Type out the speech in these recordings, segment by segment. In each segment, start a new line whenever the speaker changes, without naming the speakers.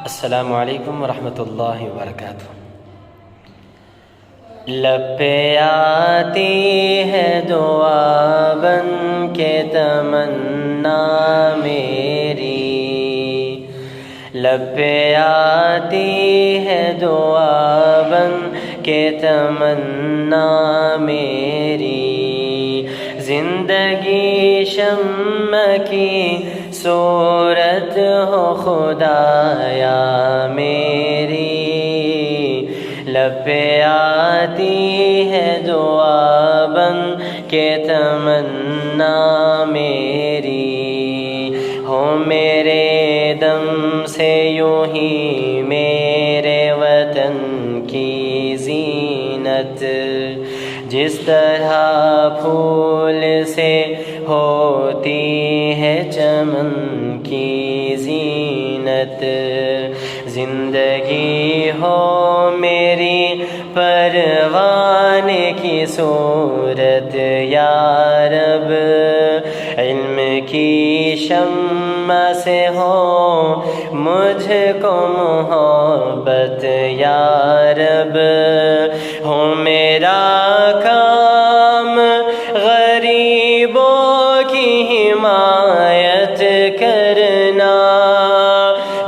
السلام علیکم ورحمۃ اللہ وبرکاتہ۔ لب پہ آتی ہے دعا بن کے تمنا میری، لب پہ آتی ہے دعا بن کے تمنا میری، زندگی شمع کی صورت ہو خدایا میری، لب پہ آتی ہے دعا بن کے تمنا میری، ہو میرے دم سے یوں ہی میرے وطن کی زینت، جس طرح پھول سے ہوتی ہے چمن کی زینت، زندگی ہو میری پروانے کی صورت یا رب، علم کی شمع سے ہو مجھ کو محبت یا رب، ہو میرا کام غریبوں کی حمایت کرنا،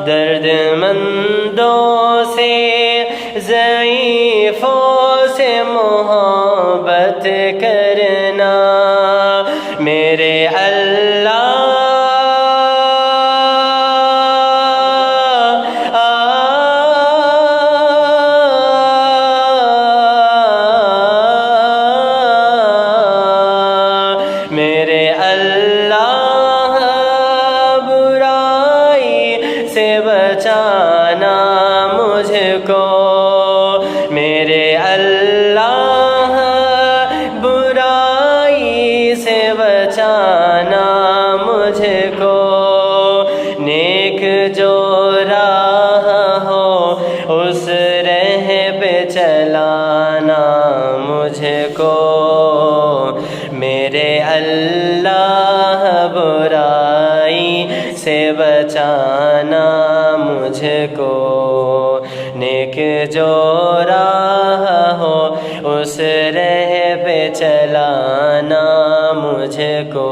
درد مندوں سے ضعیفوں سے محبت کرنا، میرے اللہ میرے اللہ برائی سے بچانا مجھ کو، میرے اللہ برائی سے بچانا مجھ کو، نیک جو راہ ہو اس راہ پہ چلانا مجھ کو، میرے اللہ برائی سے بچانا مجھ کو، نیک جو راہ ہو اس راہ پہ چلانا مجھ کو،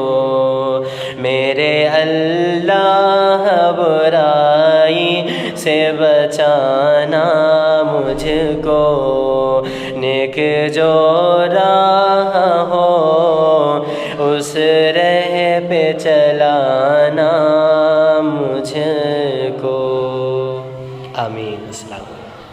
میرے اللہ برائی سے بچانا مجھ کو، نیک جو راہ ہو اس راہ پہ چلانا مجھ کو، آمین۔ السلام علیکم۔